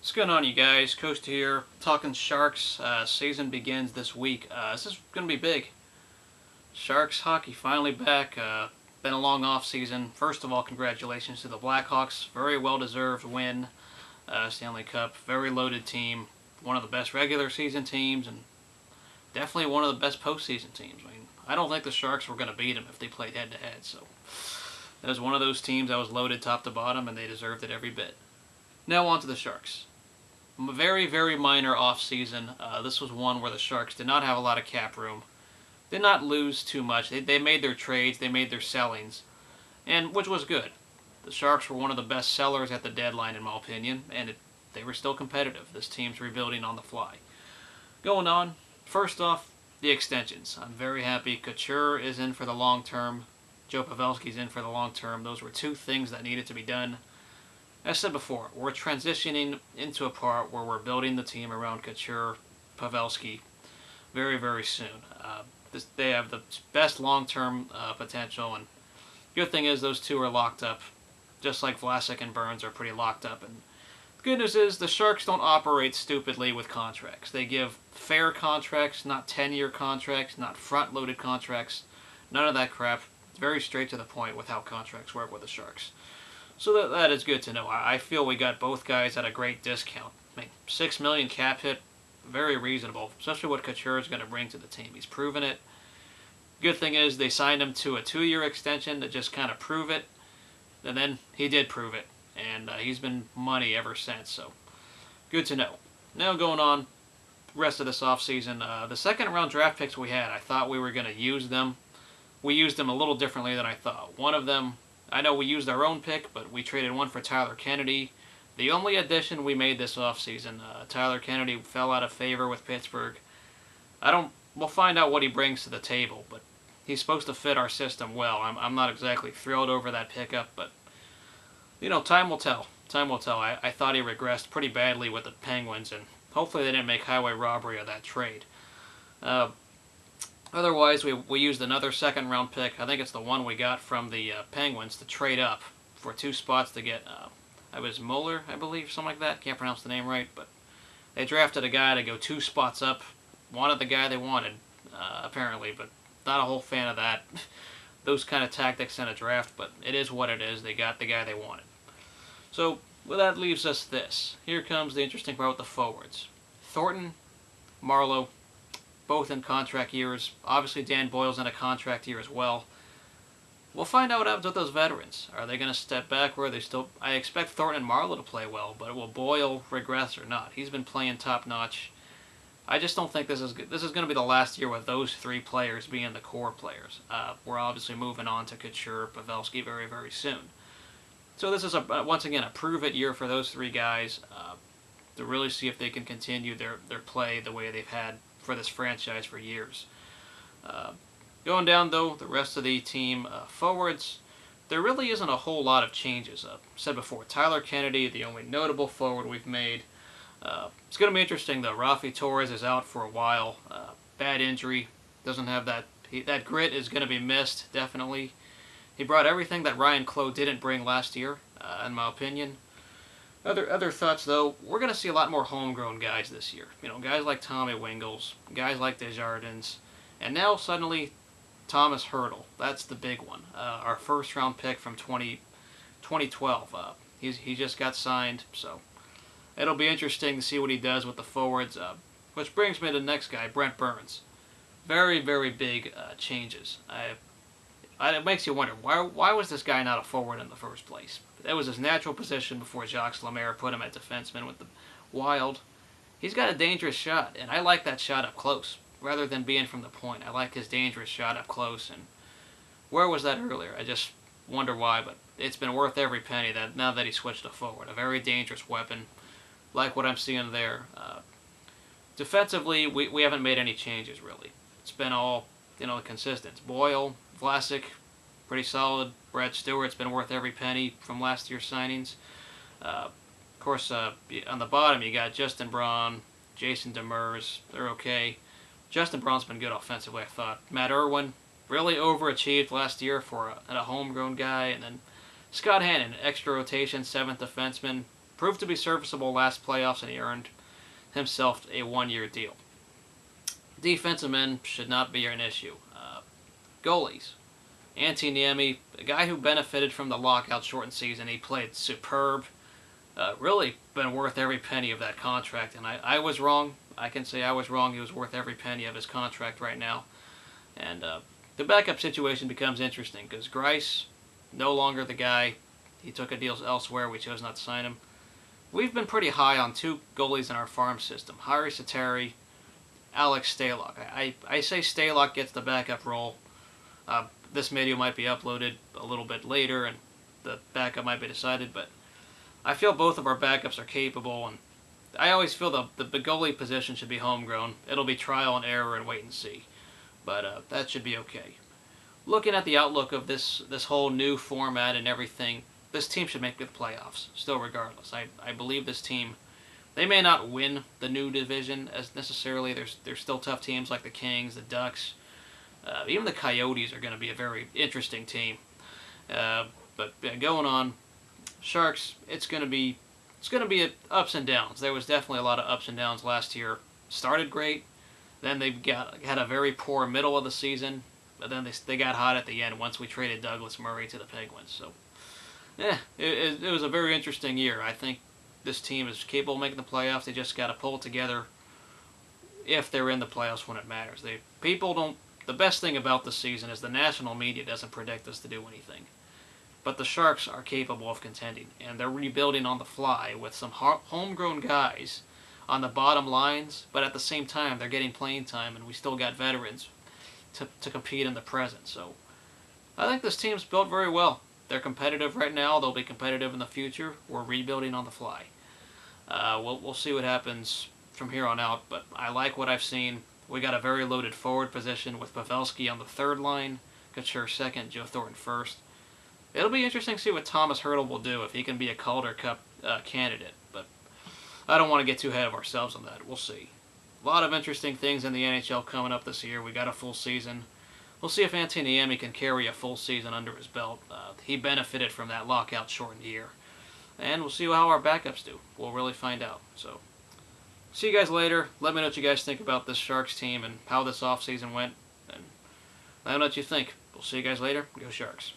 What's going on, you guys? Coast here, talking Sharks. Season begins this week. This is going to be big. Sharks hockey finally back. Been a long off season. First of all, congratulations to the Blackhawks. Very well deserved win. Stanley Cup. Very loaded team. One of the best regular season teams, and definitely one of the best postseason teams. I mean, I don't think the Sharks were going to beat them if they played head to head. So that was one of those teams that was loaded top to bottom, and they deserved it every bit. Now on to the Sharks. Very, very minor off-season. This was one where the Sharks did not have a lot of cap room. Did not lose too much. They made their trades. They made their sellings, and which was good. The Sharks were one of the best sellers at the deadline, in my opinion, and they were still competitive. This team's rebuilding on the fly. Going on, first off, the extensions. I'm very happy. Couture is in for the long term. Joe Pavelski's in for the long term. Those were two things that needed to be done. As I said before, we're transitioning into a part where we're building the team around Couture, Pavelski, very, very soon. They have the best long-term potential, and good thing is those two are locked up, just like Vlasic and Burns are pretty locked up. And the good news is the Sharks don't operate stupidly with contracts. They give fair contracts, not 10-year contracts, not front-loaded contracts, none of that crap. It's very straight to the point with how contracts work with the Sharks. So that is good to know. I feel we got both guys at a great discount. I mean, $6 million cap hit, very reasonable, especially what Couture is going to bring to the team. He's proven it. Good thing is they signed him to a 2-year extension to just kind of prove it, and then he did prove it, and he's been money ever since. So good to know. Now going on, rest of this offseason, the second round draft picks we had, I thought we were going to use them. We used them a little differently than I thought. One of them, I know we used our own pick, but we traded one for Tyler Kennedy. The only addition we made this offseason, Tyler Kennedy fell out of favor with Pittsburgh. We'll find out what he brings to the table, but he's supposed to fit our system well. I'm not exactly thrilled over that pickup, but, you know, time will tell. Time will tell. I thought he regressed pretty badly with the Penguins, and hopefully they didn't make highway robbery of that trade. Otherwise, we used another second-round pick. I think it's the one we got from the Penguins to trade up for 2 spots to get, I was Moeller, I believe, something like that. Can't pronounce the name right, but they drafted a guy to go 2 spots up. Wanted the guy they wanted, apparently, but not a whole fan of that. Those kind of tactics in a draft, but it is what it is. They got the guy they wanted. So, well, that leaves us this. Here comes the interesting part with the forwards. Thornton, Marleau, both in contract years. Obviously, Dan Boyle's in a contract year as well. We'll find out what happens with those veterans. Are they going to step back, or are they still... I expect Thornton and Marleau to play well, but will Boyle regress or not? He's been playing top-notch. I just don't think this is good. This is going to be the last year with those 3 players being the core players. We're obviously moving on to Couture, Pavelski very, very soon. So this is, once again, a prove-it year for those 3 guys to really see if they can continue their play the way they've had for this franchise for years. Going down, though, the rest of the team forwards, there really isn't a whole lot of changes. Said before, Tyler Kennedy, the only notable forward we've made. It's going to be interesting, though. Rafi Torres is out for a while. Bad injury. Doesn't have that... that grit is going to be missed, definitely. He brought everything that Ryan Clough didn't bring last year, in my opinion. Other thoughts, though, we're going to see a lot more homegrown guys this year. You know, guys like Tommy Wingels, guys like Desjardins, and now suddenly Thomas Hertl. That's the big one. Our first-round pick from 2012. He just got signed, so it'll be interesting to see what he does with the forwards. Which brings me to the next guy, Brent Burns. Very, very big changes. It makes you wonder, why was this guy not a forward in the first place? That was his natural position before Jacques Lemaire put him at defenseman with the Wild. He's got a dangerous shot, and I like that shot up close, rather than being from the point. I like his dangerous shot up close, and where was that earlier? I just wonder why, but it's been worth every penny now that he switched to forward. A very dangerous weapon, like what I'm seeing there. Defensively, we haven't made any changes, really. It's been all, consistent. Boyle, Vlasic, pretty solid. Brad Stewart's been worth every penny from last year's signings. Of course, on the bottom, you got Justin Braun, Jason Demers. They're okay. Justin Braun's been good offensively, I thought. Matt Irwin really overachieved last year for a homegrown guy. And then Scott Hannon, extra rotation, 7th defenseman. proved to be serviceable last playoffs, and he earned himself a one-year deal. Defensive men should not be an issue. Goalies. Antti Niemi, a guy who benefited from the lockout-shortened season, he played superb. Really been worth every penny of that contract, and I was wrong. I can say I was wrong. He was worth every penny of his contract right now. And the backup situation becomes interesting because Greiss, no longer the guy. He took a deal elsewhere. We chose not to sign him. We've been pretty high on two goalies in our farm system, Harri Sateri, Alex Stalock. I say Stalock gets the backup role. This video might be uploaded a little bit later, and the backup might be decided, but I feel both of our backups are capable, and I always feel the goalie position should be homegrown. It'll be trial and error and wait and see, but that should be okay. Looking at the outlook of this whole new format and everything, this team should make the playoffs, still regardless. I believe this team, they may not win the new division as necessarily. There's still tough teams like the Kings, the Ducks, even the Coyotes are going to be a very interesting team. But going on, Sharks, it's going to be ups and downs. There was definitely a lot of ups and downs last year. Started great, then they had a very poor middle of the season, but then they got hot at the end once we traded Douglas Murray to the Penguins. So, it was a very interesting year. I think this team is capable of making the playoffs. They just got to pull it together if they're in the playoffs when it matters. The best thing about this season is the national media doesn't predict us to do anything. But the Sharks are capable of contending, and they're rebuilding on the fly with some homegrown guys on the bottom lines, but at the same time, they're getting playing time, and we still got veterans to compete in the present. So I think this team's built very well. They're competitive right now. They'll be competitive in the future. We're rebuilding on the fly. We'll see what happens from here on out, but I like what I've seen. We got a very loaded forward position with Pavelski on the third line, Couture second, Joe Thornton first. It'll be interesting to see what Thomas Hertl will do if he can be a Calder Cup candidate, but I don't want to get too ahead of ourselves on that. We'll see. A lot of interesting things in the NHL coming up this year. We got a full season. We'll see if Antti Niemi can carry a full season under his belt. He benefited from that lockout-shortened year. And we'll see how our backups do. We'll really find out. So, see you guys later. Let me know what you guys think about this Sharks team and how this offseason went. And let me know what you think. We'll see you guys later. Go Sharks.